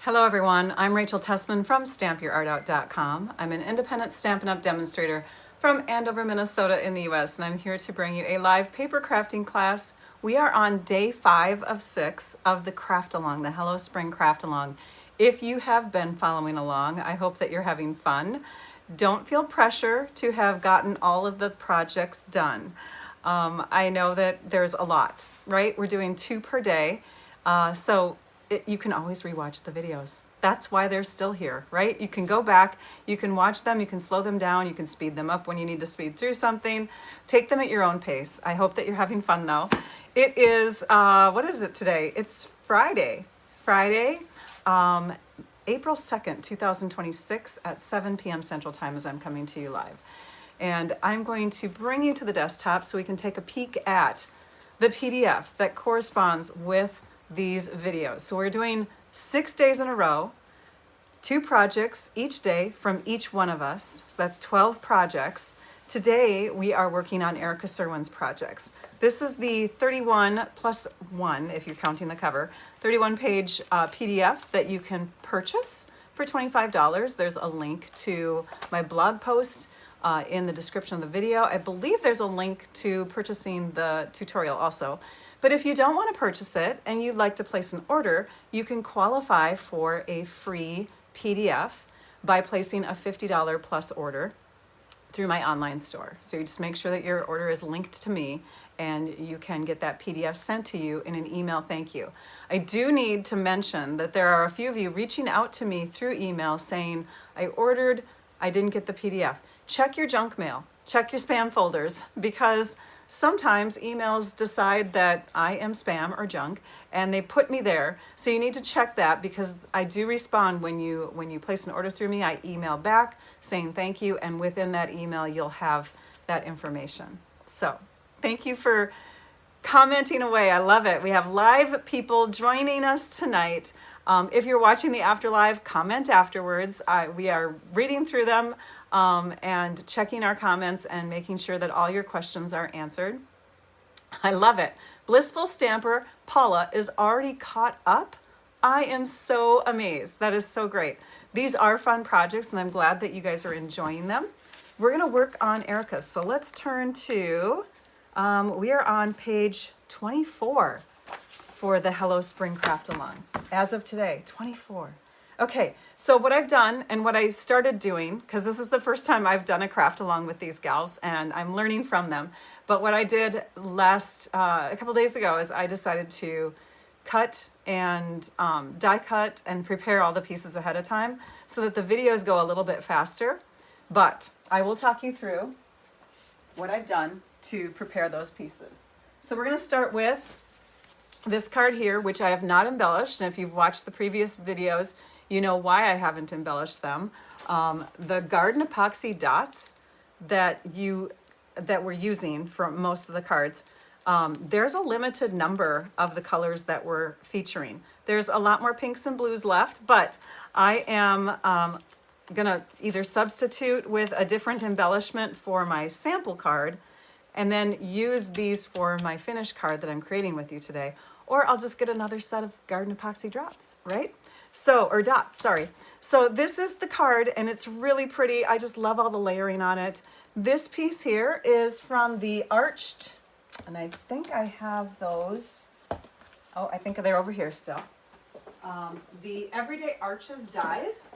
Hello everyone, I'm Rachel Tessman from StampYourArtOut.com. I'm an independent Stampin' Up! Demonstrator from Andover, Minnesota in the US, and I'm here to bring you a live paper crafting class. We are on day 5 of 6 of the Craft Along, the Hello Spring Craft Along. If you have been following along, I hope that you're having fun. Don't feel pressure to have gotten all of the projects done. I know that there's a lot, right? We're doing 2 per day, you can always rewatch the videos. That's why they're still here, right? You can go back, you can watch them, you can slow them down, you can speed them up when you need to speed through something. Take them at your own pace. I hope that you're having fun though. It is, what is it today? It's Friday, April 2nd, 2026 at 7 p.m. Central Time as I'm coming to you live. And I'm going to bring you to the desktop so we can take a peek at the PDF that corresponds with these videos. So we're doing 6 days in a row, 2 projects each day from each one of us. So that's 12 projects. Today we are working on Erica Serwin's projects. This is the 31 plus 1, if you're counting the cover, 31 page PDF that you can purchase for $25. There's a link to my blog post in the description of the video. I believe there's a link to purchasing the tutorial also. But if you don't want to purchase it and you'd like to place an order, you can qualify for a free PDF by placing a $50 plus order through my online store. So you just make sure that your order is linked to me and you can get that PDF sent to you in an email thank you. I do need to mention that there are a few of you reaching out to me through email saying, I ordered, I didn't get the PDF. Check your junk mail, check your spam folders, because sometimes emails decide that I am spam or junk and they put me there. So you need to check that, because I do respond when you place an order through me. I email back saying thank you, and within that email you'll have that information. So thank you for commenting away. I love it. We have live people joining us tonight. If you're watching the afterlive, comment afterwards. We are reading through them and checking our comments and making sure that all your questions are answered. I love it. Blissful Stamper Paula is already caught up. I am so amazed. That is so great. These are fun projects and I'm glad that you guys are enjoying them. We're going to work on Erica's. So let's turn to, we are on page 24 for the Hello Spring Craft Along. As of today, 24. Okay, so what I've done and what I started doing, because this is the first time I've done a craft along with these gals and I'm learning from them, but what I did a couple days ago is I decided to cut and die cut and prepare all the pieces ahead of time so that the videos go a little bit faster. But I will talk you through what I've done to prepare those pieces. So we're going to start with this card here, which I have not embellished. And if you've watched the previous videos, you know why I haven't embellished them. The garden epoxy dots that we're using for most of the cards, there's a limited number of the colors that we're featuring. There's a lot more pinks and blues left, but I am gonna either substitute with a different embellishment for my sample card and then use these for my finished card that I'm creating with you today, or I'll just get another set of garden epoxy drops, right? So, or dots, sorry. So this is the card and it's really pretty. I just love all the layering on it. This piece here is from the Arched, and I think I have those. Oh, I think they're over here still. The Everyday Arches dies.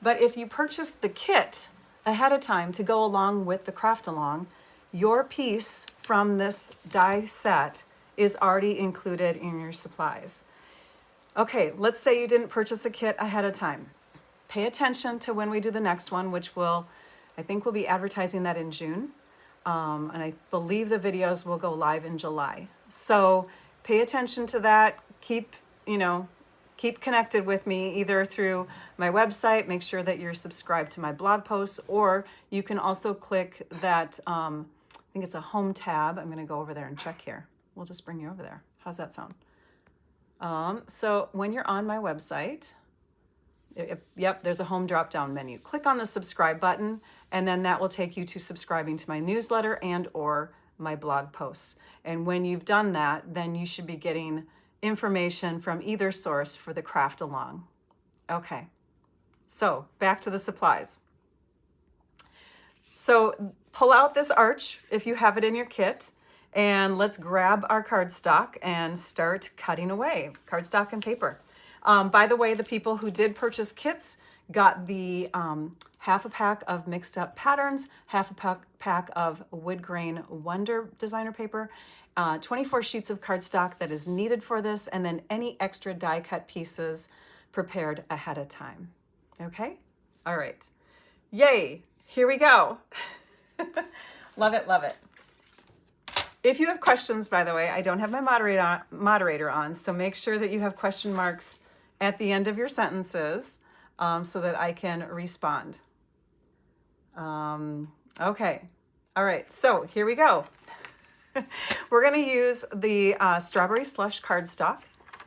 But if you purchase the kit ahead of time to go along with the craft along, your piece from this die set is already included in your supplies. Okay, let's say you didn't purchase a kit ahead of time. Pay attention to when we do the next one, which I think we'll be advertising that in June. And I believe the videos will go live in July. So pay attention to that. Keep connected with me either through my website. Make sure that you're subscribed to my blog posts, or you can also click that, I think it's a home tab. I'm going to go over there and check here. We'll just bring you over there. How's that sound? So when you're on my website, yep, there's a home drop-down menu. Click on the subscribe button, and then that will take you to subscribing to my newsletter and or my blog posts. And when you've done that, then you should be getting information from either source for the craft along. Okay, so back to the supplies. So pull out this arch if you have it in your kit, and let's grab our cardstock and start cutting away. Cardstock and paper. By the way, the people who did purchase kits got the half a pack of mixed up patterns, half a pack of wood grain Wonder designer paper, 24 sheets of cardstock that is needed for this, and then any extra die cut pieces prepared ahead of time. Okay? All right. Yay! Here we go. Love it, love it. If you have questions, by the way, I don't have my moderator on, so make sure that you have question marks at the end of your sentences so that I can respond. Okay. All right, so here we go. We're going to use the strawberry slush cardstock,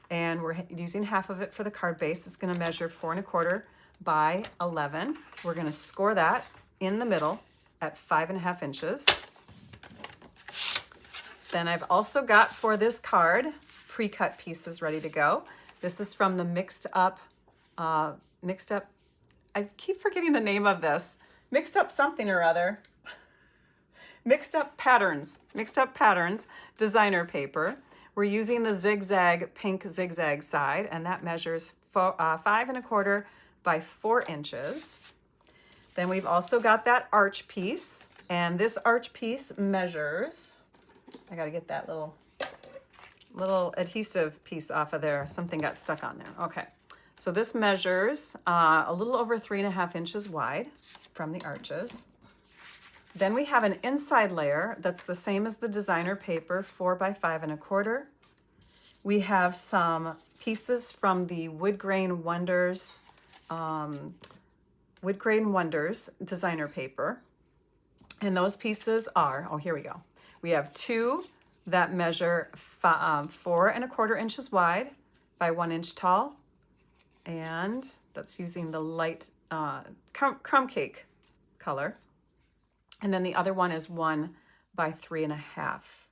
and we're using half of it for the card base. It's going to measure 4 1/4 by 11. We're going to score that in the middle at 5.5 inches. Then I've also got for this card pre-cut pieces ready to go. This is from the mixed up, I keep forgetting the name of this. Mixed up something or other. Mixed up patterns designer paper. We're using the zigzag, pink zigzag side, and that measures 5 1/4 by 4 inches. Then we've also got that arch piece, and this arch piece measures, I gotta get that little adhesive piece off of there. Something got stuck on there. Okay, so this measures a little over 3.5 inches wide from the arches. Then we have an inside layer that's the same as the designer paper, 4 by 5 1/4. We have some pieces from the Wood Grain Wonders designer paper. And those pieces are, oh, here we go. We have 2 that measure 4 1/4 inches wide by 1 inch tall. And that's using the light crumb cake color. And then the other one is 1 by 3.5.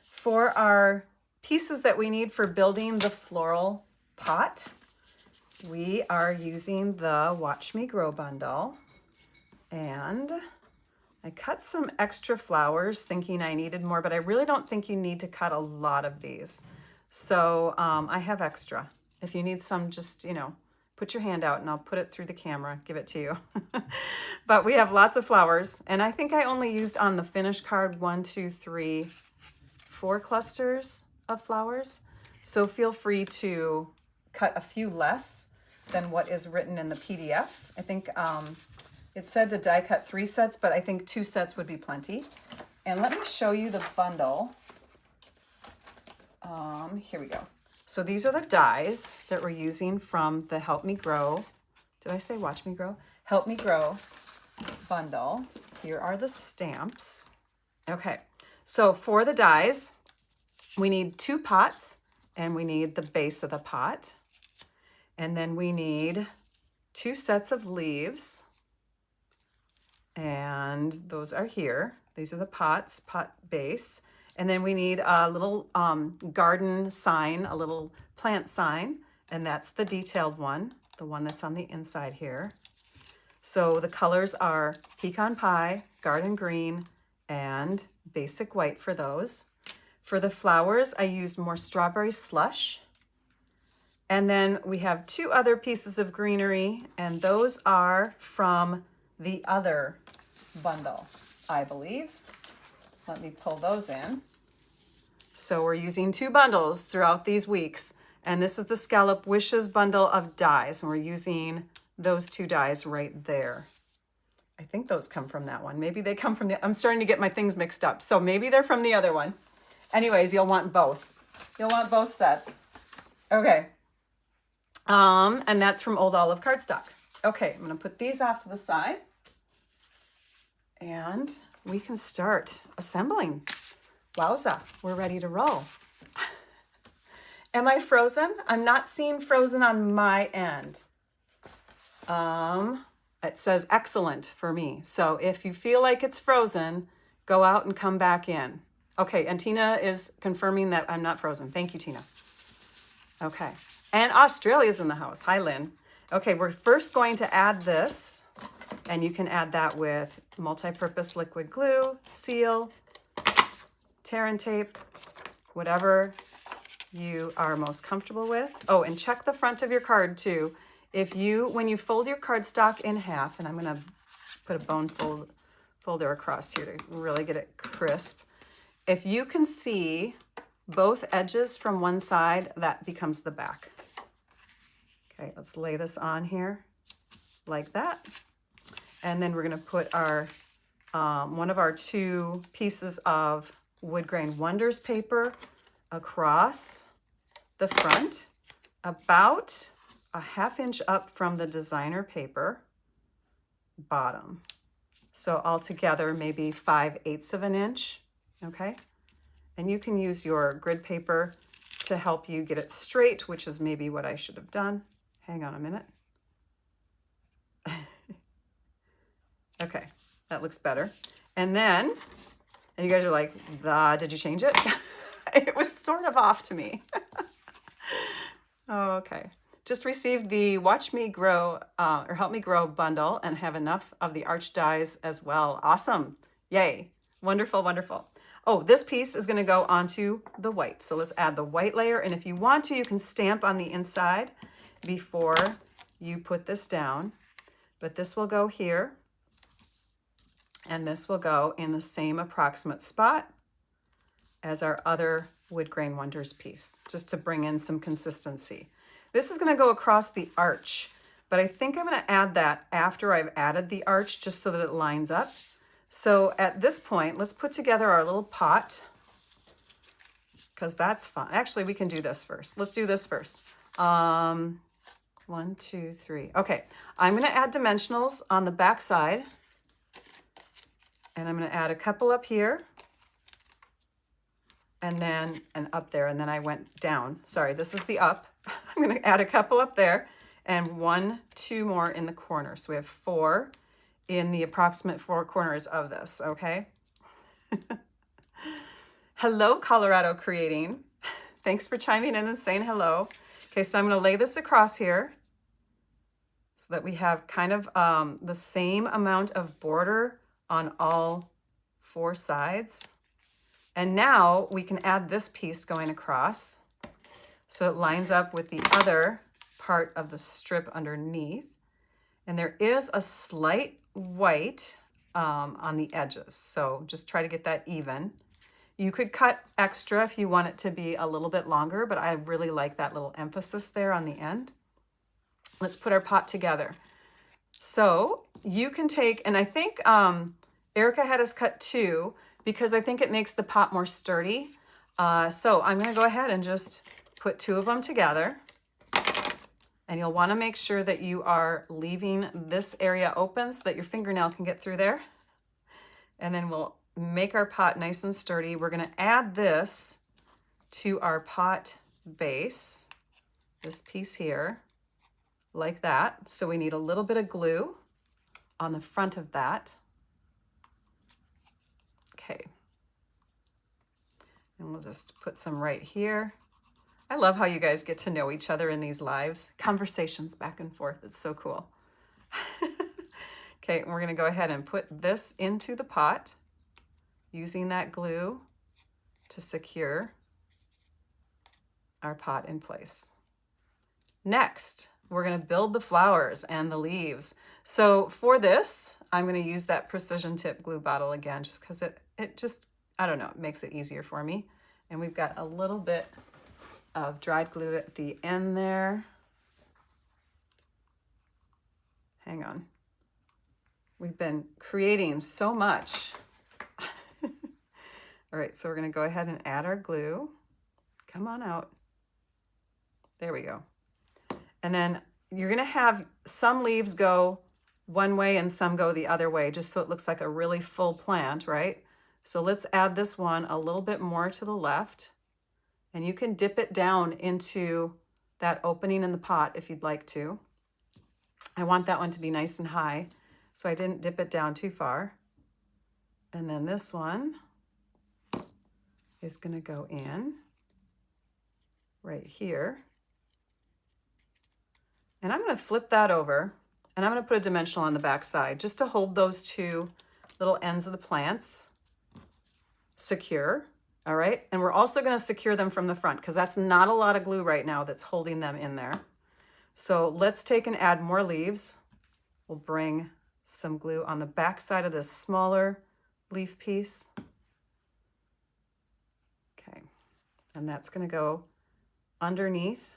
For our pieces that we need for building the floral pot, we are using the Watch Me Grow bundle. And I cut some extra flowers thinking I needed more, but I really don't think you need to cut a lot of these. So I have extra. If you need some, just, put your hand out and I'll put it through the camera, give it to you. But we have lots of flowers, and I think I only used on the finished card 1, 2, 3, 4 clusters of flowers. So feel free to cut a few less than what is written in the PDF. I think it said to die cut 3 sets, but I think 2 sets would be plenty. And let me show you the bundle. Here we go. So these are the dies that we're using from the Help Me Grow. Did I say Watch Me Grow? Help Me Grow bundle. Here are the stamps. Okay, so for the dies, we need 2 pots, and we need the base of the pot. And then we need 2 sets of leaves. And those are here. These are the pots, pot base. And then we need a little garden sign, a little plant sign, and that's the detailed one, the one that's on the inside here. So the colors are pecan pie, garden green, and basic white for those. For the flowers, I used more strawberry slush. And then we have 2 other pieces of greenery, and those are from the other bundle, I believe. Let me pull those in. So we're using 2 bundles throughout these weeks, and this is the Scallop Wishes bundle of dies, and we're using those 2 dies right there. I think those come from that one. Maybe they come from I'm starting to get my things mixed up, so maybe they're from the other one. Anyways, you'll want both. You'll want both sets. Okay. And that's from Old Olive cardstock. Okay, I'm gonna put these off to the side, and we can start assembling. Wowza, we're ready to roll. Am I frozen? I'm not seeing frozen on my end. It says excellent for me. So if you feel like it's frozen, go out and come back in. Okay, and Tina is confirming that I'm not frozen. Thank you, Tina. Okay, and Australia's in the house. Hi, Lynn. Okay, we're first going to add this, and you can add that with multi-purpose liquid glue, seal, tear and tape, whatever you are most comfortable with. Oh, and check the front of your card too. When you fold your cardstock in half, and I'm gonna put a bone folder across here to really get it crisp. If you can see both edges from one side, that becomes the back. Okay, let's lay this on here like that. And then we're gonna put our one of our 2 pieces of Wood Grain Wonders paper across the front, about a 1/2 inch up from the designer paper bottom. So altogether, maybe 5/8 of an inch, okay? And you can use your grid paper to help you get it straight, which is maybe what I should have done. Hang on a minute. Okay, that looks better. And then, and you guys are like, did you change it? It was sort of off to me. Okay, just received the Watch Me Grow or Help Me Grow bundle and have enough of the arch dies as well. Awesome, yay, wonderful, wonderful. Oh, this piece is gonna go onto the white. So let's add the white layer. And if you want to, you can stamp on the inside before you put this down. But this will go here. And this will go in the same approximate spot as our other Wood Grain Wonders piece, just to bring in some consistency. This is gonna go across the arch, but I think I'm gonna add that after I've added the arch, just so that it lines up. So at this point, let's put together our little pot, because that's fun. Actually, we can do this first. Let's do this first. 1, 2, 3. Okay, I'm gonna add dimensionals on the back side, and I'm gonna add a couple up here, and then up there, and then I went down. Sorry, this is the up. I'm gonna add a couple up there, and 1, 2 more in the corner. So we have 4 in the approximate 4 corners of this, okay? Hello, Colorado Creating. Thanks for chiming in and saying hello. Okay, so I'm gonna lay this across here so that we have kind of the same amount of border on all 4 sides. And now we can add this piece going across so it lines up with the other part of the strip underneath. And there is a slight white on the edges, so just try to get that even. You could cut extra if you want it to be a little bit longer, but I really like that little emphasis there on the end. Let's put our pot together. So you can take, and I think Erica had us cut 2 because I think it makes the pot more sturdy. So I'm gonna go ahead and just put 2 of them together. And you'll wanna make sure that you are leaving this area open so that your fingernail can get through there. And then we'll make our pot nice and sturdy. We're gonna add this to our pot base, this piece here, like that. So we need a little bit of glue on the front of that. Okay. And we'll just put some right here. I love how you guys get to know each other in these lives. Conversations back and forth, it's so cool. Okay, and we're gonna go ahead and put this into the pot using that glue to secure our pot in place. Next, we're gonna build the flowers and the leaves. So for this, I'm gonna use that precision tip glue bottle again, just because it just, I don't know, it makes it easier for me. And we've got a little bit of dried glue at the end there. Hang on. We've been creating so much. All right, so we're gonna go ahead and add our glue. Come on out. There we go. And then you're gonna have some leaves go one way and some go the other way, just so it looks like a really full plant, right? So let's add this one a little bit more to the left. And you can dip it down into that opening in the pot if you'd like to. I want that one to be nice and high, so I didn't dip it down too far. And then this one is gonna go in right here. And I'm going to flip that over, and I'm going to put a dimensional on the back side just to hold those two little ends of the plants secure. All right. And we're also going to secure them from the front because that's not a lot of glue right now that's holding them in there. So let's take and add more leaves. We'll bring some glue on the back side of this smaller leaf piece. Okay. And that's going to go underneath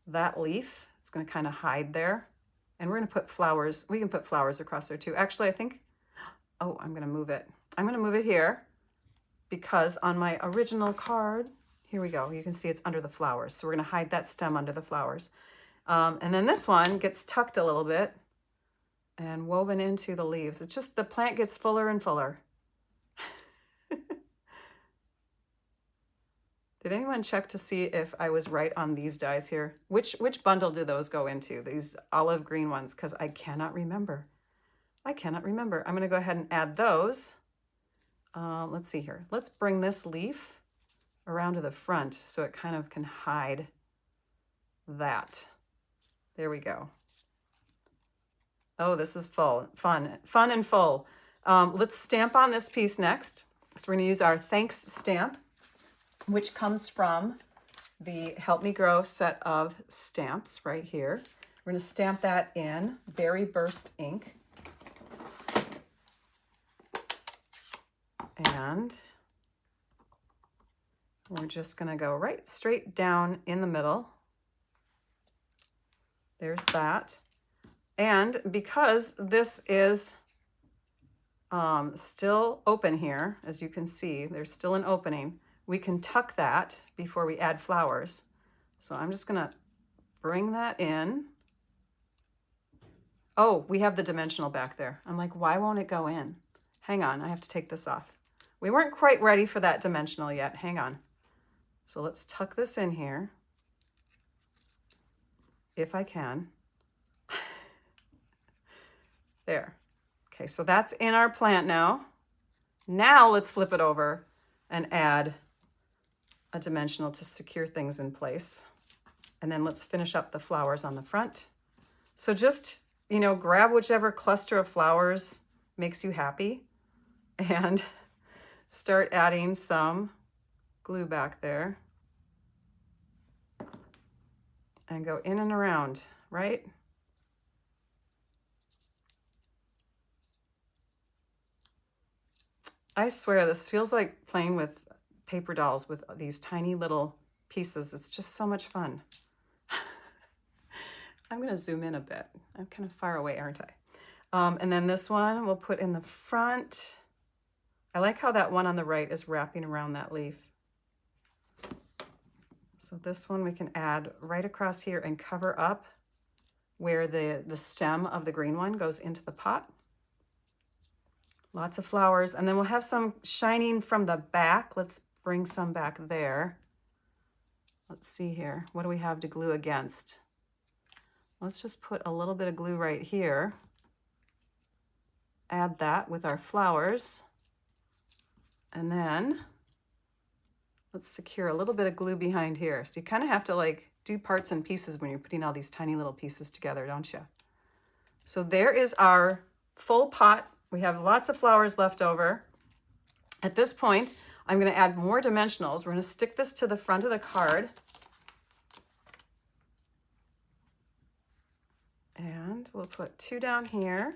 that leaf. It's going to kind of hide there. And we're going to put flowers. We can put flowers across there too. Actually, I think, oh, I'm going to move it. I'm going to move it here because on my original card, here we go. You can see it's under the flowers. So we're going to hide that stem under the flowers. And then this one gets tucked a little bit and woven into the leaves. It's just the plant gets fuller and fuller. Did anyone check to see if I was right on these dies here? Which bundle do those go into? These olive green ones, because I cannot remember. I cannot remember. I'm going to go ahead and add those. Let's see here. Let's bring this leaf around to the front so it kind of can hide that. There we go. Oh, this is fun and full. Let's stamp on this piece next. So we're going to use our thanks stamp, which comes from the Help Me Grow set of stamps right here. We're going to stamp that in Berry Burst ink. And we're just going to go right straight down in the middle. There's that. And because this is still open here, as you can see, there's still an opening. We can tuck that before we add flowers. So I'm just going to bring that in. Oh, we have the dimensional back there. I'm like, why won't it go in? Hang on, I have to take this off. We weren't quite ready for that dimensional yet. Hang on. So let's tuck this in here, if I can. There. Okay, so that's in our plant now. Now let's flip it over and add a dimensional to secure things in place. And then let's finish up the flowers on the front. So just, you know, grab whichever cluster of flowers makes you happy and start adding some glue back there and go in and around, right? I swear this feels like playing with paper dolls with these tiny little pieces. It's just so much fun. I'm going to zoom in a bit. I'm kind of far away, aren't I? And then this one we'll put in the front. I like how that one on the right is wrapping around that leaf. So this one we can add right across here and cover up where the stem of the green one goes into the pot. Lots of flowers. And then we'll have some shining from the back. Let's bring some back there. Let's see here. What do we have to glue against? Let's just put a little bit of glue right here. Add that with our flowers. And then let's secure a little bit of glue behind here. So you kind of have to like do parts and pieces when you're putting all these tiny little pieces together, don't you? So there is our full pot. We have lots of flowers left over. At this point, I'm going to add more dimensionals. We're going to stick this to the front of the card. And we'll put 2 down here.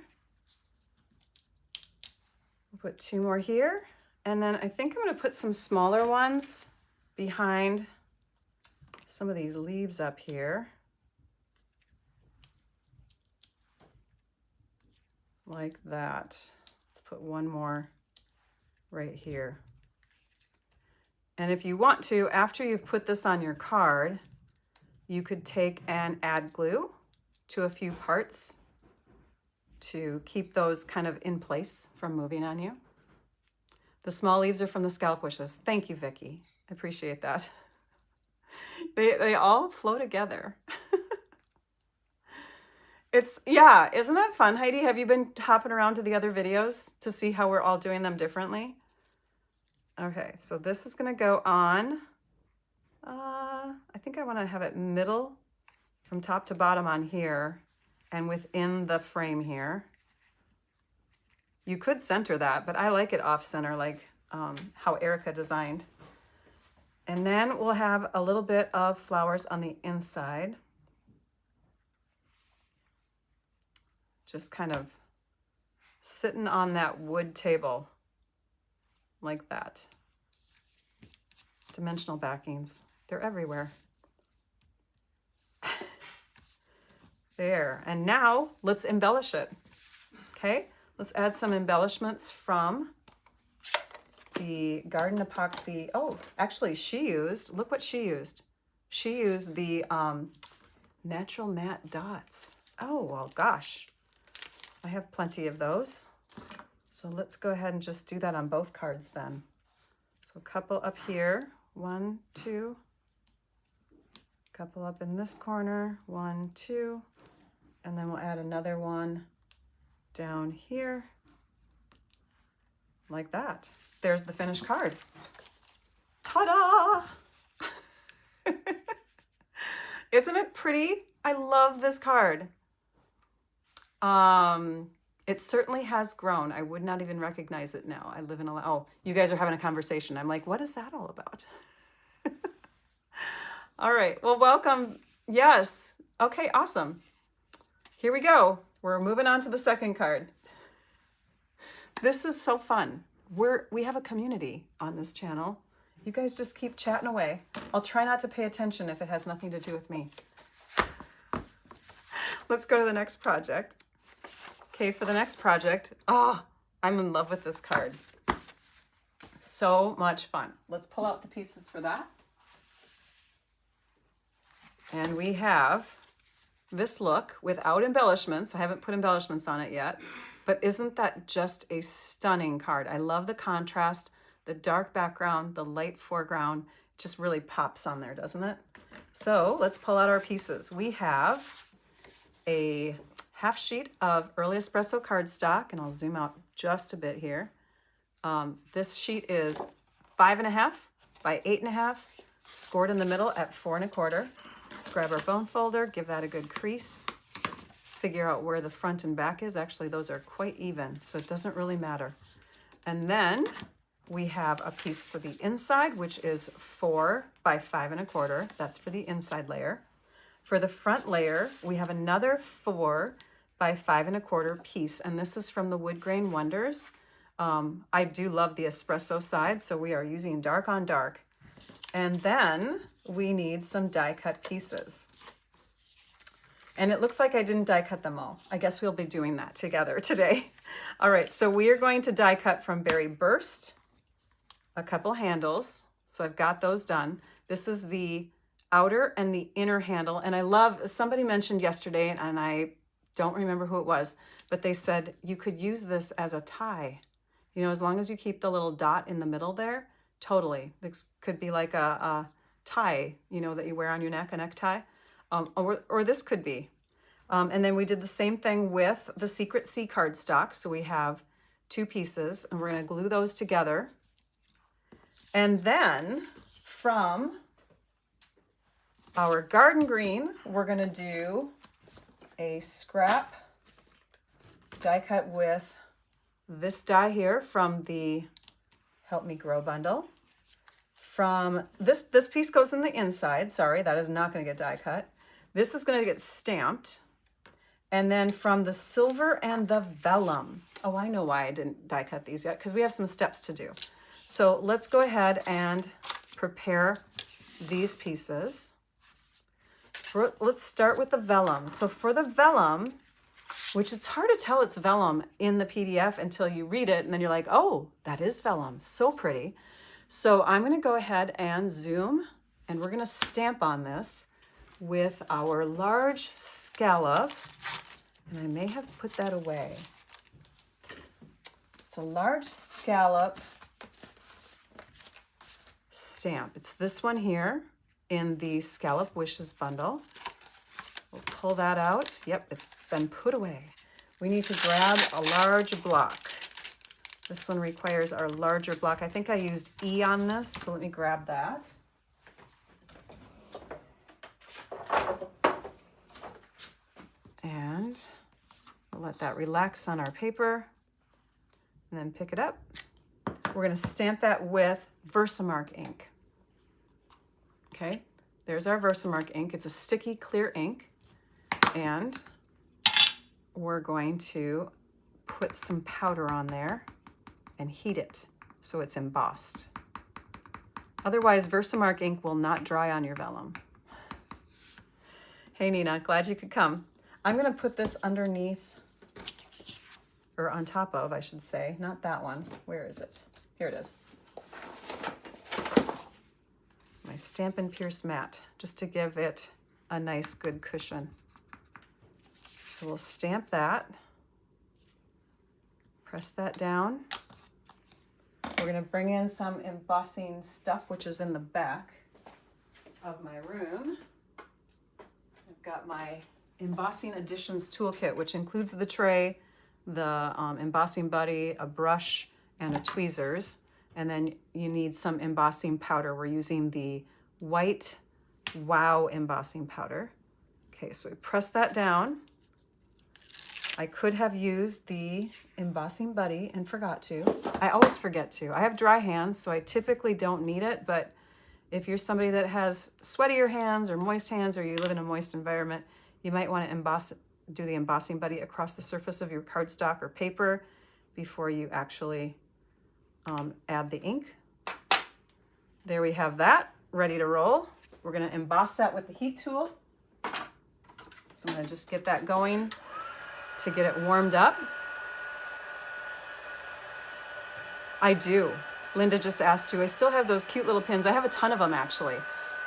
We'll put 2 more here. And then I think I'm going to put some smaller ones behind some of these leaves up here. Like that. Let's put 1 more right here. And if you want to, after you've put this on your card, you could take and add glue to a few parts to keep those kind of in place from moving on you. The small leaves are from the scalp wishes. Thank you, Vicki. I appreciate that. They all flow together. Yeah, isn't that fun, Heidi? Have you been hopping around to the other videos to see how we're all doing them differently? Okay, so this is going to go on. I think I want to have it middle from top to bottom on here and within the frame here. You could center that, but I like it off center, like how Erica designed. And then we'll have a little bit of flowers on the inside. Just kind of sitting on that wood table like that. Dimensional backings, they're everywhere. There, and now let's embellish it, okay? Let's add some embellishments from the Garden Epoxy. Oh, actually look what she used. She used the Natural Matte Dots. Oh, well, gosh. I have plenty of those. So let's go ahead and just do that on both cards then. So a couple up here, 1, 2. Couple up in this corner, 1, 2. And then we'll add another one down here, like that. There's the finished card. Ta-da! Isn't it pretty? I love this card. It certainly has grown. I would not even recognize it now. I live in a, oh, you guys are having a conversation. I'm like, what is that all about? All right, well, welcome. Yes, okay, awesome. Here we go. We're moving on to the second card. This is so fun. We have a community on this channel. You guys just keep chatting away. I'll try not to pay attention if it has nothing to do with me. Let's go to the next project. Okay, for the next project, I'm in love with this card. So much fun. Let's pull out the pieces for that. And we have this look without embellishments. I haven't put embellishments on it yet, but isn't that just a stunning card? I love the contrast, the dark background, the light foreground, just really pops on there, doesn't it? So let's pull out our pieces. We have a half sheet of early espresso cardstock, and I'll zoom out just a bit here. This sheet is 5.5 by 8.5, scored in the middle at 4 1/4. Let's grab our bone folder, give that a good crease, figure out where the front and back is. Actually, those are quite even, so it doesn't really matter. And then we have a piece for the inside, which is 4 by 5 1/4. That's for the inside layer. For the front layer, we have another 4 by 5 1/4 piece, and this is from the Wood Grain Wonders. I do love the espresso side, so we are using dark on dark. And then we need some die cut pieces. And it looks like I didn't die cut them all. I guess we'll be doing that together today. All right, so we are going to die cut from Berry Burst a couple handles. So I've got those done. This is the outer and the inner handle. And I love, somebody mentioned yesterday, and I don't remember who it was, but they said you could use this as a tie. You know, as long as you keep the little dot in the middle there, totally. This could be like a tie, you know, that you wear on your neck, a necktie. Or this could be. And then we did the same thing with the Secret Sea cardstock. So we have 2 pieces, and we're going to glue those together. And then from our garden green, we're going to do a scrap die cut with this die here from the Help Me Grow bundle. From this piece goes in the inside. Sorry, that is not going to get die cut. This is going to get stamped. And then from the silver and the vellum. Oh, I know why I didn't die cut these yet, because we have some steps to do. So let's go ahead and prepare these pieces. Let's start with the vellum. So for the vellum, which it's hard to tell it's vellum in the PDF until you read it, and then you're like, oh, that is vellum. So pretty. So I'm going to go ahead and zoom, and we're going to stamp on this with our large scallop. And I may have put that away. It's a large scallop stamp. It's this one here in the Scallop Wishes bundle. We'll pull that out. Yep, it's been put away. We need to grab a large block. This one requires our larger block. I think I used E on this, so let me grab that. let that relax on our paper, and then pick it up. We're going to stamp that with Versamark ink. Okay, there's our Versamark ink. It's a sticky clear ink, and we're going to put some powder on there and heat it so it's embossed. Otherwise, Versamark ink will not dry on your vellum. Hey Nina, glad you could come. I'm gonna put this underneath, or on top of, I should say, not that one. Where is it? Here it is. My Stampin' Pierce mat, just to give it a nice good cushion. So we'll stamp that, press that down. We're gonna bring in some embossing stuff, which is in the back of my room. I've got my Embossing Additions toolkit, which includes the tray, the embossing buddy, a brush, and a tweezers. And then you need some embossing powder. We're using the white Wow embossing powder. Okay, so we press that down. I could have used the embossing buddy and forgot to. I always forget to. I have dry hands, so I typically don't need it, but if you're somebody that has sweatier hands or moist hands, or you live in a moist environment, you might want to do the embossing buddy across the surface of your cardstock or paper before you actually add the ink. There we have that, ready to roll. We're gonna emboss that with the heat tool. So I'm gonna just get that going to get it warmed up. I do. Linda just asked you, I still have those cute little pins. I have a ton of them actually.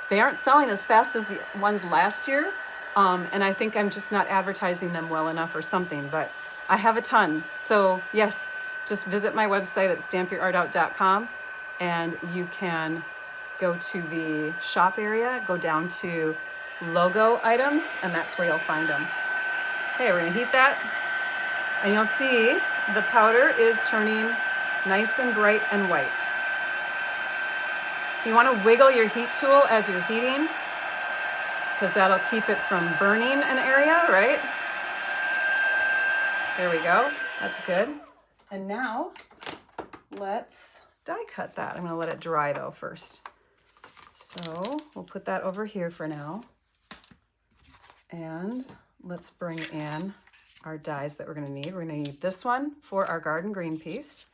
They aren't selling as fast as the ones last year, and I think I'm just not advertising them well enough or something, but I have a ton. So yes, just visit my website at stampyourartout.com and you can go to the shop area, go down to logo items, and that's where you'll find them. Okay, we're gonna heat that, and you'll see the powder is turning nice and bright and white. You wanna wiggle your heat tool as you're heating, because that'll keep it from burning an area, right? There we go, that's good. And now, let's die cut that. I'm gonna let it dry though first. So we'll put that over here for now. And let's bring in our dies that we're gonna need. We're gonna need this one for our garden green piece,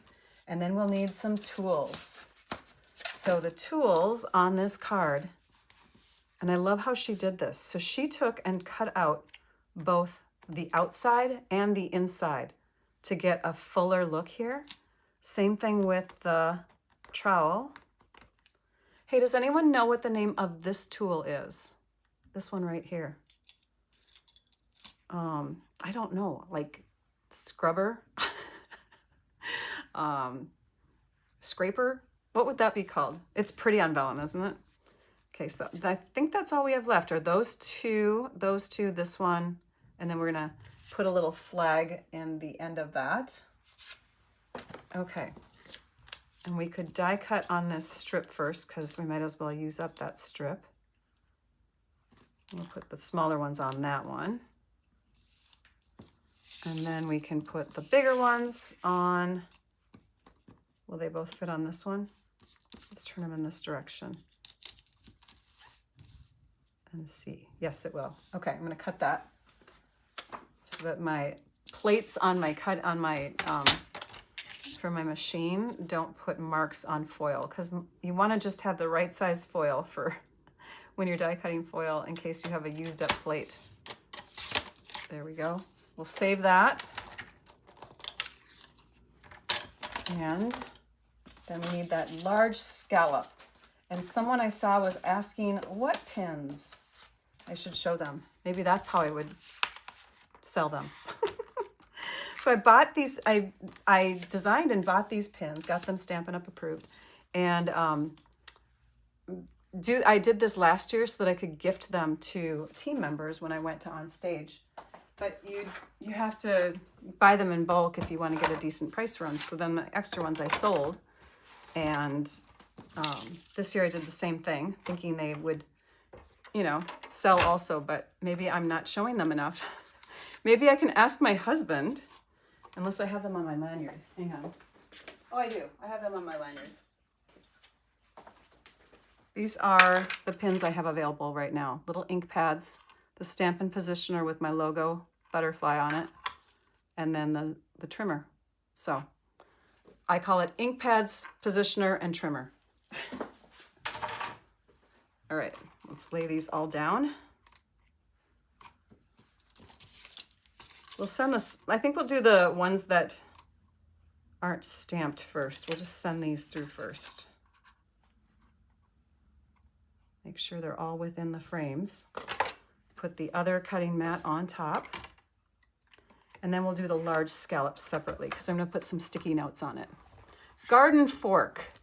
and then we'll need some tools. So the tools on this card, and I love how she did this. So she took and cut out both the outside and the inside to get a fuller look here. Same thing with the trowel. Hey, does anyone know what the name of this tool is? This one right here. I don't know, like scrubber, scraper, what would that be called? It's pretty on vellum, isn't it? Okay, so I think that's all we have left are those two, this one, and then we're gonna put a little flag in the end of that. Okay, and we could die cut on this strip first because we might as well use up that strip. We'll put the smaller ones on that one. And then we can put the bigger ones on, will they both fit on this one? Let's turn them in this direction and see. Yes, it will. Okay, I'm gonna cut that so that my plates on my for my machine don't put marks on foil, because you wanna just have the right size foil for when you're die cutting foil in case you have a used up plate. There we go. We'll save that. And then we need that large scallop. And someone I saw was asking what pins I should show them. Maybe that's how I would sell them. So I bought these, I designed and bought these pins, got them Stampin' Up! Approved. And I did this last year so that I could gift them to team members when I went to on stage. But you have to buy them in bulk if you want to get a decent price for them. So then the extra ones I sold. And this year I did the same thing, thinking they would, you know, sell also, but maybe I'm not showing them enough. Maybe I can ask my husband, unless I have them on my lanyard. Hang on. Oh, I do. I have them on my lanyard. These are the pins I have available right now. Little ink pads, the Stampin' Positioner with my logo butterfly on it, and then the trimmer. So I call it ink pads, positioner, and trimmer. All right, let's lay these all down. We'll send this, I think we'll do the ones that aren't stamped first. We'll just send these through first. Make sure they're all within the frames. Put the other cutting mat on top. And then we'll do the large scallops separately because I'm gonna put some sticky notes on it. Garden fork.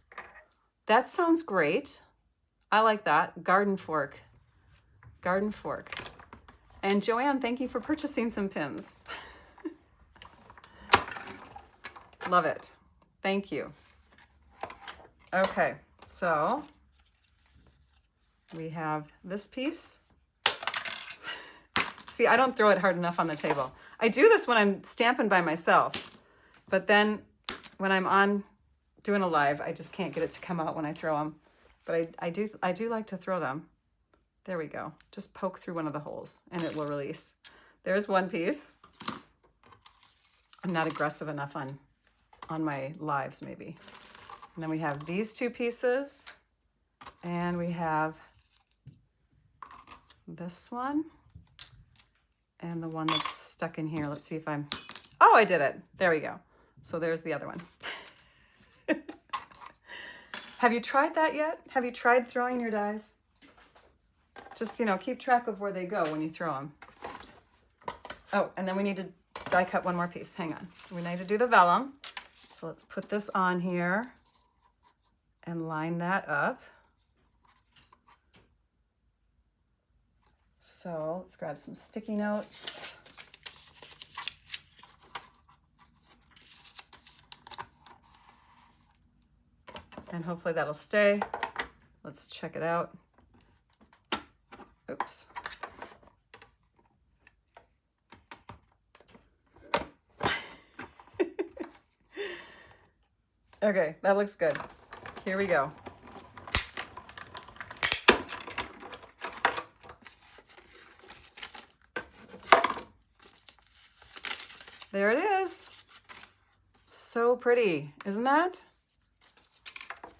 That sounds great. I like that. Garden fork. Garden fork. And Joanne, thank you for purchasing some pins. Love it. Thank you. Okay, so we have this piece. See, I don't throw it hard enough on the table. I do this when I'm stamping by myself, but then when I'm on doing a live, I just can't get it to come out when I throw them. But I do like to throw them. There we go. Just poke through one of the holes and it will release. There's one piece. I'm not aggressive enough on my lives maybe. And then we have these two pieces and we have this one and the one that's stuck in here. Let's see if oh, I did it. There we go. So there's the other one. Have you tried that yet? Have you tried throwing your dies? Just, you know, keep track of where they go when you throw them. Oh, and then we need to die cut one more piece. Hang on. We need to do the vellum. So let's put this on here and line that up. So let's grab some sticky notes. And hopefully that'll stay. Let's check it out. Oops. Okay, that looks good. Here we go. There it is. So pretty, isn't that?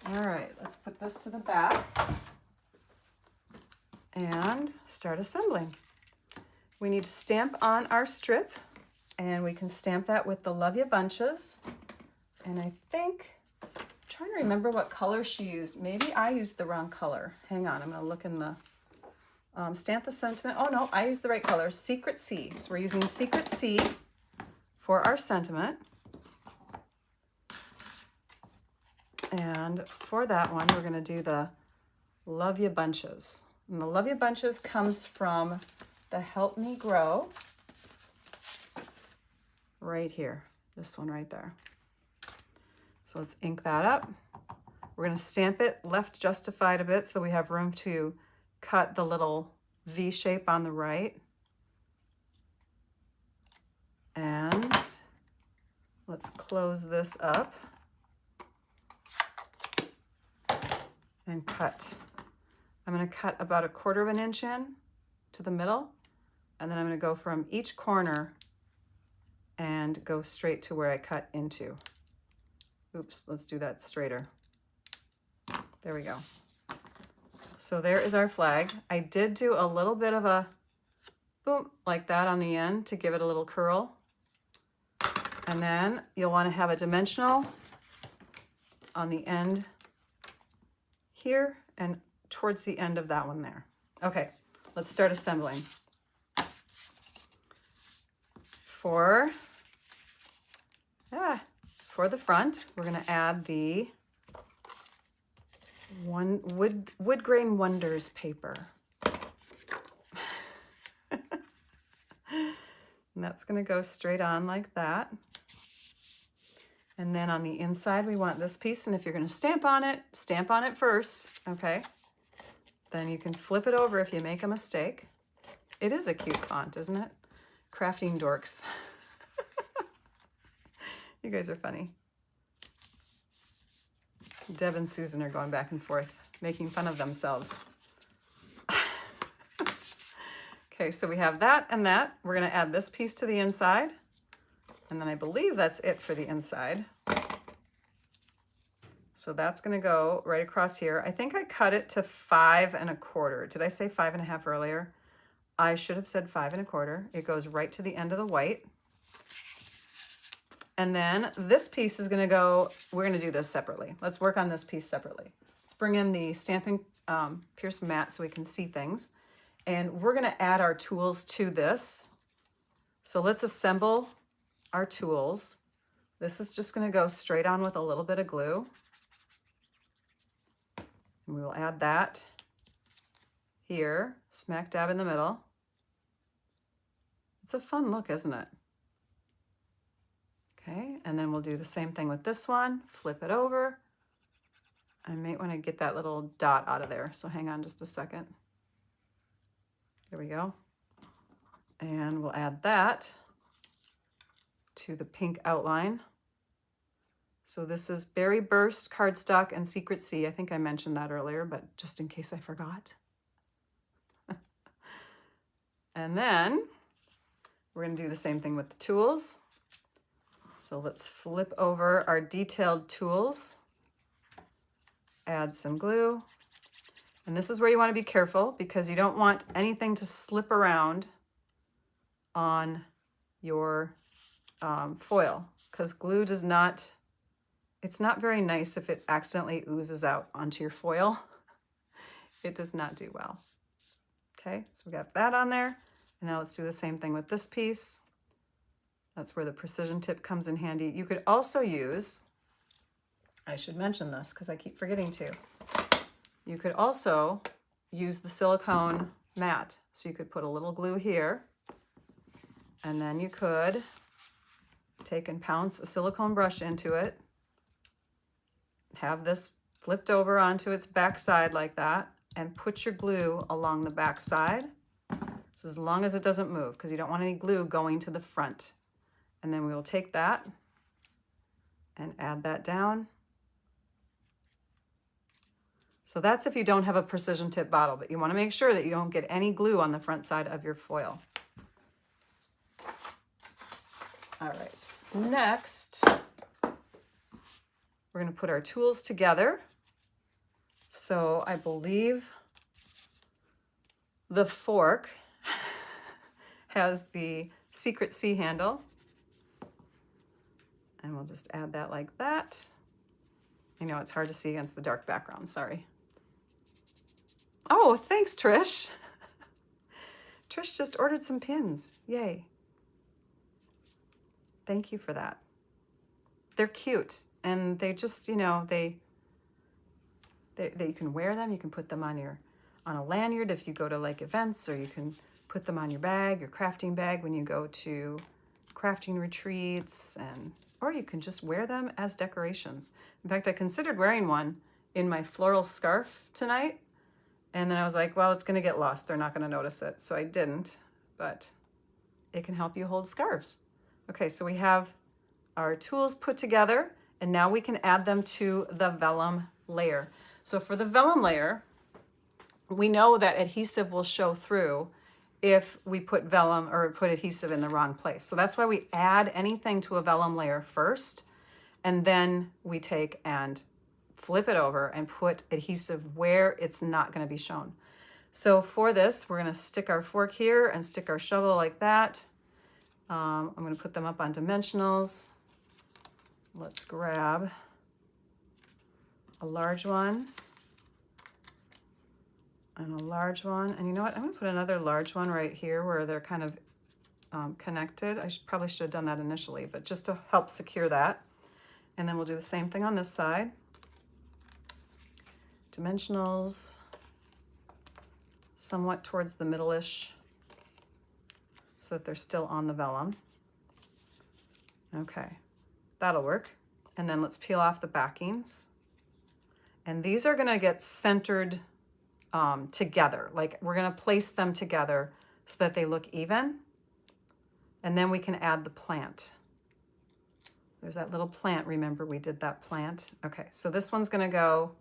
All right, let's put this to the back and start assembling. We need to stamp on our strip and we can stamp that with the Love Ya Bunches. And I think, I'm trying to remember what color she used. Maybe I used the wrong color. Hang on, I'm gonna look in the, stamp the sentiment. Oh no, I used the right color, Secret Sea. So we're using Secret Sea for our sentiment. And for that one, we're gonna do the Love Ya Bunches. And the Love Ya Bunches comes from the Help Me Grow right here, this one right there. So let's ink that up. We're gonna stamp it left justified a bit so we have room to cut the little V shape on the right. And let's close this up and cut. I'm gonna cut about 1/4 inch in to the middle, and then I'm gonna go from each corner and go straight to where I cut into. Oops, let's do that straighter. There we go. So there is our flag. I did do a little bit of a boom like that on the end to give it a little curl. And then you'll want to have a dimensional on the end here and towards the end of that one there. Okay, let's start assembling. For the front, we're going to add the wood grain wonders paper. And that's going to go straight on like that. And then on the inside, we want this piece. And if you're going to stamp on it first, okay? Then you can flip it over if you make a mistake. It is a cute font, isn't it? Crafting dorks. You guys are funny. Deb and Susan are going back and forth, making fun of themselves. Okay, so we have that and that. We're going to add this piece to the inside. And then I believe that's it for the inside. So that's going to go right across here. I think I cut it to 5 1/4. Did I say 5 1/2 earlier? I should have said 5 1/4. It goes right to the end of the white. And then this piece is going to go, we're going to do this separately. Let's work on this piece separately. Let's bring in the Stampin' Pierce mat so we can see things. And we're going to add our tools to this. So let's assemble our tools. This is just going to go straight on with a little bit of glue. And we will add that here, smack dab in the middle. It's a fun look, isn't it? Okay, and then we'll do the same thing with this one. Flip it over. I might want to get that little dot out of there, so hang on just a second. There we go. And we'll add that to the pink outline. So this is Berry Burst, Cardstock, and Secret Sea. I think I mentioned that earlier, but just in case I forgot. And then we're going to do the same thing with the tools. So let's flip over our detailed tools, add some glue. And this is where you want to be careful because you don't want anything to slip around on your foil because glue does not, it's not very nice if it accidentally oozes out onto your foil. It does not do well. Okay, so we got that on there. And now let's do the same thing with this piece. That's where the precision tip comes in handy. You could also use, I should mention this because I keep forgetting to. You could also use the silicone mat. So you could put a little glue here, and then you could take and pounce a silicone brush into it, have this flipped over onto its back side like that, and put your glue along the back side. So as long as it doesn't move, because you don't want any glue going to the front. And then we will take that and add that down. So that's if you don't have a precision tip bottle, but you want to make sure that you don't get any glue on the front side of your foil. All right, next, we're going to put our tools together. So I believe the fork has the Secret Sea handle. And we'll just add that like that. I know it's hard to see against the dark background, sorry. Oh, thanks, Trish. Trish just ordered some pins, yay. Thank you for that. They're cute, and they just, you know, they you can wear them, you can put them on a lanyard if you go to like events, or you can put them on your bag, your crafting bag when you go to crafting retreats, or you can just wear them as decorations. In fact, I considered wearing one in my floral scarf tonight, and then I was like, well, it's gonna get lost. They're not gonna notice it, so I didn't, but it can help you hold scarves. Okay, so we have our tools put together, and now we can add them to the vellum layer. So for the vellum layer, we know that adhesive will show through if we put vellum or put adhesive in the wrong place. So that's why we add anything to a vellum layer first, and then we take and flip it over and put adhesive where it's not going to be shown. So for this, we're going to stick our fork here and stick our shovel like that. I'm going to put them up on dimensionals. Let's grab a large one and a large one. And you know what? I'm going to put another large one right here where they're kind of connected. I probably should have done that initially, but just to help secure that. And then we'll do the same thing on this side. Dimensionals, somewhat towards the middle-ish, so that they're still on the vellum. Okay, that'll work. And then let's peel off the backings. And these are gonna get centered together. Like we're gonna place them together so that they look even. And then we can add the plant. There's that little plant. Remember, we did that plant. Okay, so this one's gonna go,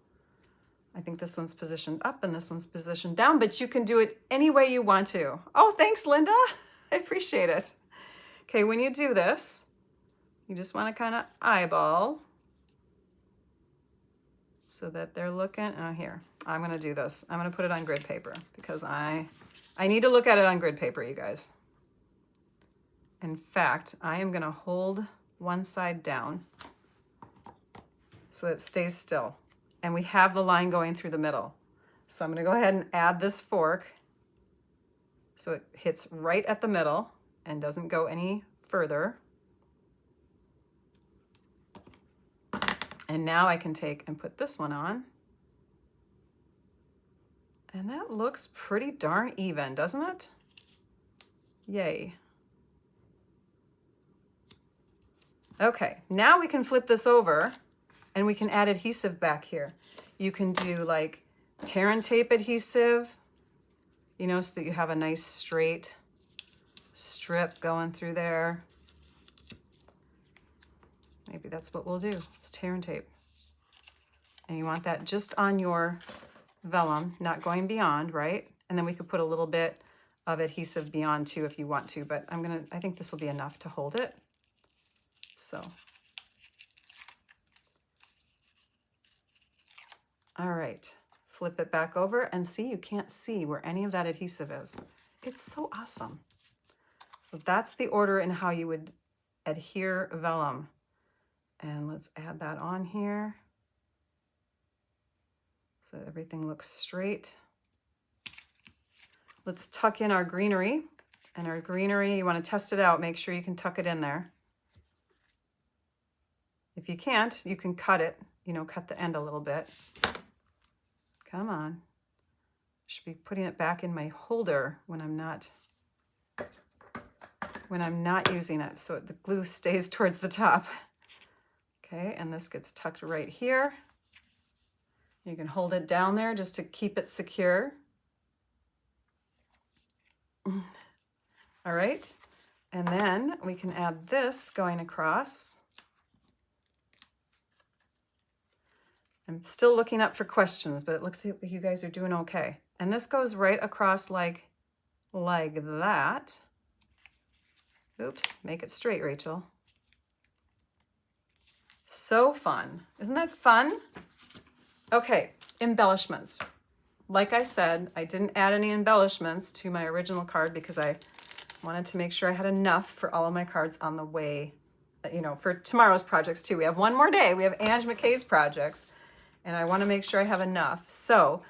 I think this one's positioned up and this one's positioned down, but you can do it any way you want to. Oh, thanks, Linda. I appreciate it. Okay, when you do this, you just wanna kind of eyeball so that they're looking, oh, here, I'm gonna do this. I'm gonna put it on grid paper because I need to look at it on grid paper, you guys. In fact, I am gonna hold one side down so it stays still. And we have the line going through the middle. So I'm gonna go ahead and add this fork so it hits right at the middle and doesn't go any further. And now I can take and put this one on. And that looks pretty darn even, doesn't it? Yay. Okay, now we can flip this over and we can add adhesive back here. You can do like tear and tape adhesive, you know, so that you have a nice straight strip going through there. Maybe that's what we'll do, is tear and tape. And you want that just on your vellum, not going beyond, right? And then we could put a little bit of adhesive beyond too if you want to, but I think this will be enough to hold it. So, all right, flip it back over and see, you can't see where any of that adhesive is. It's so awesome. So that's the order in how you would adhere vellum. And let's add that on here so everything looks straight. Let's tuck in our greenery. And our greenery, you want to test it out, make sure you can tuck it in there. If you can't, you can cut it, you know, cut the end a little bit. Come on. Should be putting it back in my holder when I'm not using it, so the glue stays towards the top. Okay, and this gets tucked right here. You can hold it down there just to keep it secure. All right, and then we can add this going across. I'm still looking up for questions, but it looks like you guys are doing okay. And this goes right across like that. Oops, make it straight, Rachel. So fun. Isn't that fun? Okay, embellishments. Like I said, I didn't add any embellishments to my original card because I wanted to make sure I had enough for all of my cards on the way, you know, for tomorrow's projects too. We have one more day. We have Ange McKay's projects, and I want to make sure I have enough. So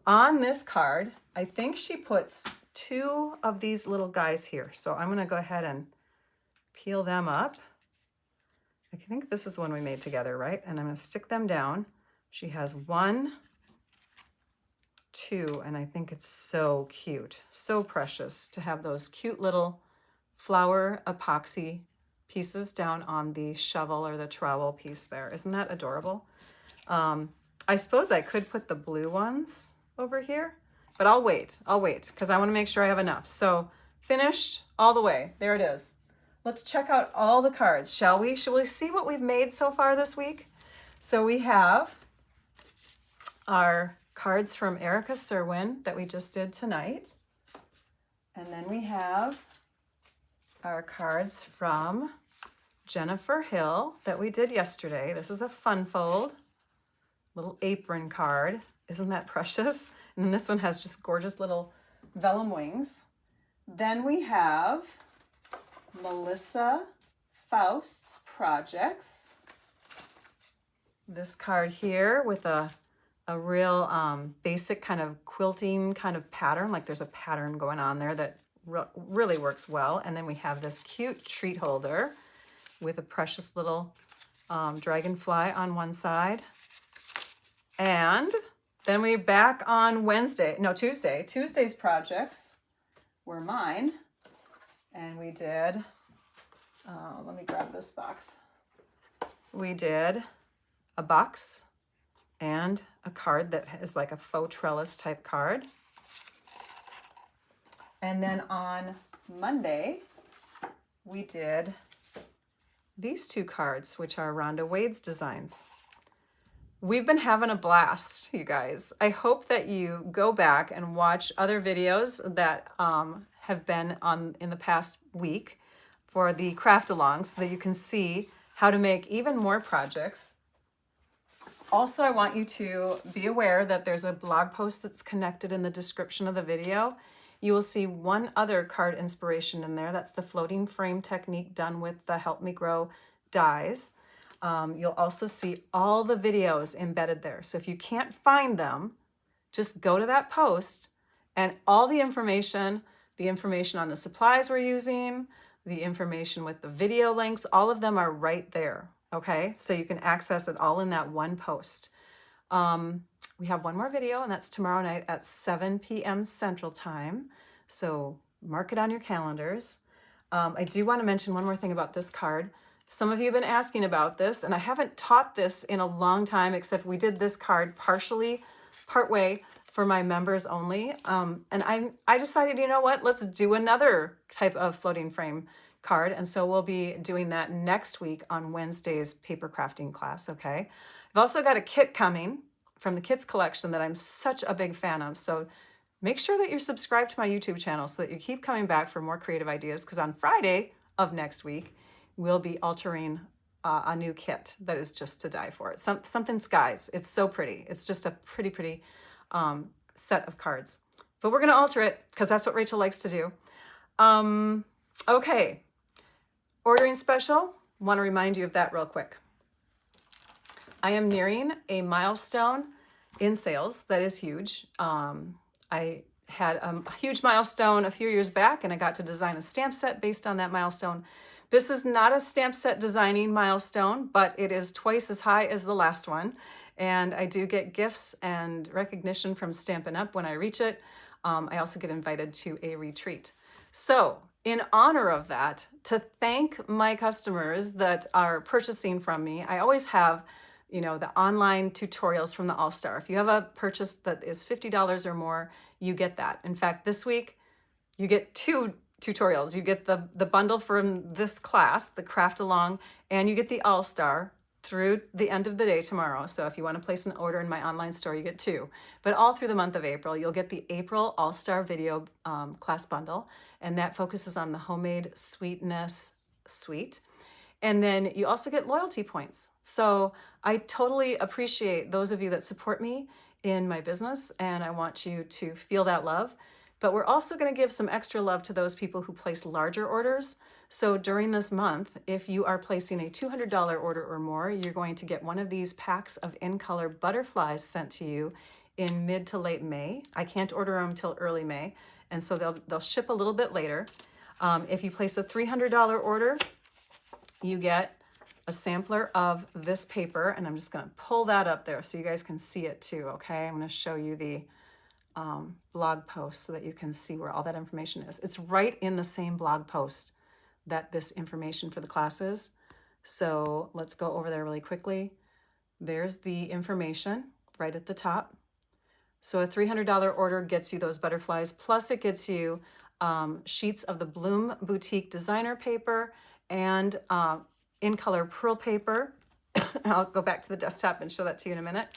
on this card, I think she puts 2 of these little guys here. So I'm going to go ahead and peel them up. I think this is the one we made together, right? And I'm going to stick them down. She has 1, 2, and I think it's so cute, so precious to have those cute little flower epoxy pieces down on the shovel or the trowel piece there. Isn't that adorable? I suppose I could put the blue ones over here, but I'll wait because I want to make sure I have enough. So finished all the way. There it is. Let's check out all the cards, shall we? Shall we see what we've made so far this week? So we have our cards from Erica Serwin that we just did tonight. And then we have our cards from Jennifer Hill that we did yesterday. This is a fun fold, little apron card. Isn't that precious? And then this one has just gorgeous little vellum wings. Then we have Melissa Faust's Projects. This card here with a real basic kind of quilting kind of pattern, like there's a pattern going on there that really works well. And then we have this cute treat holder with a precious little dragonfly on one side. And then we're back on Tuesday. Tuesday's projects were mine. And we did, let me grab this box. We did a box and a card that is like a faux trellis type card. And then on Monday, we did these two cards, which are Rhonda Wade's designs. We've been having a blast, you guys. I hope that you go back and watch other videos that have been on in the past week for the craft along so that you can see how to make even more projects. Also, I want you to be aware that there's a blog post that's connected in the description of the video. You will see one other card inspiration in there. That's the floating frame technique done with the Help Me Grow dies. You'll also see all the videos embedded there. So if you can't find them, just go to that post and all the information on the supplies we're using, the information with the video links, all of them are right there. Okay, so you can access it all in that one post. We have one more video, and that's tomorrow night at 7 p.m. Central Time. So mark it on your calendars. I do want to mention one more thing about this card. Some of you have been asking about this, and I haven't taught this in a long time, except we did this card partway for my members only. And I decided, you know what, let's do another type of floating frame card. And so we'll be doing that next week on Wednesday's paper crafting class, okay? I've also got a kit coming from the kits collection that I'm such a big fan of. So make sure that you're subscribed to my YouTube channel so that you keep coming back for more creative ideas, because on Friday of next week, we'll be altering a new kit that is just to die for. It's something skies. It's so pretty. It's just a pretty set of cards. But we're going to alter it because that's what Rachel likes to do. Okay. Ordering special. Want to remind you of that real quick. I am nearing a milestone in sales that is huge. I had a huge milestone a few years back, and I got to design a stamp set based on that milestone. This is not a stamp set designing milestone, but it is twice as high as the last one. And I do get gifts and recognition from Stampin' Up! When I reach it. I also get invited to a retreat. So in honor of that, to thank my customers that are purchasing from me, I always have, you know, the online tutorials from the All-Star. If you have a purchase that is $50 or more, you get that. In fact, this week, you get 2 tutorials. You get the bundle from this class, the Craft Along, and you get the All-Star through the end of the day tomorrow. So if you want to place an order in my online store, you get 2. But all through the month of April, you'll get the April All-Star video class bundle, and that focuses on the homemade sweetness suite. And then you also get loyalty points. So I totally appreciate those of you that support me in my business, and I want you to feel that love. But we're also going to give some extra love to those people who place larger orders. So during this month, if you are placing a $200 order or more, you're going to get one of these packs of in-color butterflies sent to you in mid to late May. I can't order them until early May, and so they'll ship a little bit later. If you place a $300 order, you get a sampler of this paper, and I'm just going to pull that up there so you guys can see it too, okay? I'm going to show you the blog post so that you can see where all that information is. It's right in the same blog post that this information for the class is. So let's go over there really quickly. There's the information right at the top. So a $300 order gets you those butterflies, plus it gets you sheets of the Bloom Boutique designer paper and in color pearl paper. I'll go back to the desktop and show that to you in a minute.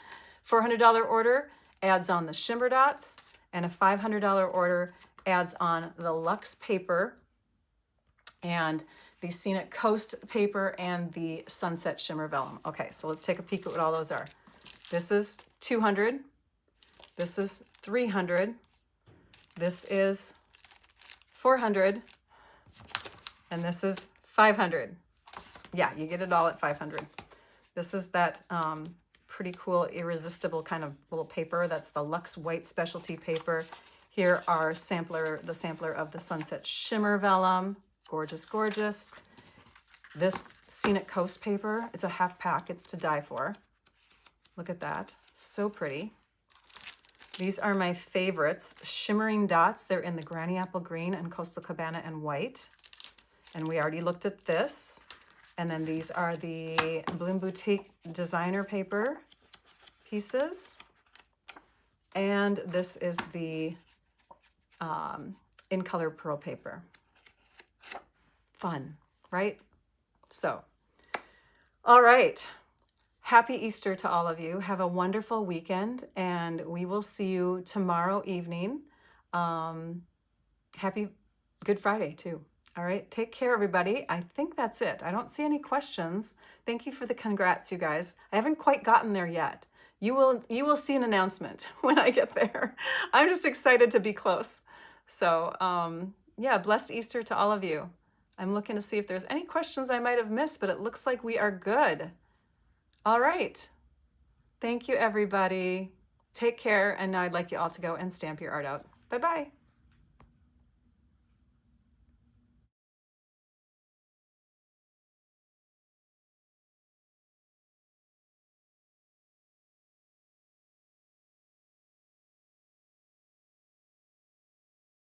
$400 order adds on the shimmer dots, and a $500 order adds on the Luxe paper and the Scenic Coast paper and the Sunset Shimmer Vellum. Okay, so let's take a peek at what all those are. This is 200. This is 300. This is 400. And this is 500. Yeah, you get it all at 500. This is that pretty cool, irresistible kind of little paper. That's the Luxe White Specialty paper. Here are the sampler of the Sunset Shimmer Vellum. Gorgeous, gorgeous. This Scenic Coast paper is a half pack. It's to die for. Look at that. So pretty. These are my favorites. Shimmering dots. They're in the Granny Apple Green and Coastal Cabana and White. And we already looked at this. And then these are the Bloom Boutique designer paper pieces. And this is the in color pearl paper. fun, right? So, all right. Happy Easter to all of you. Have a wonderful weekend, and we will see you tomorrow evening. Happy Good Friday, too. All right. Take care, everybody. I think that's it. I don't see any questions. Thank you for the congrats, you guys. I haven't quite gotten there yet. You will see an announcement when I get there. I'm just excited to be close. So, yeah, blessed Easter to all of you. I'm looking to see if there's any questions I might have missed, but it looks like we are good. All right. Thank you, everybody. Take care. And now I'd like you all to go and stamp your art out. Bye-bye.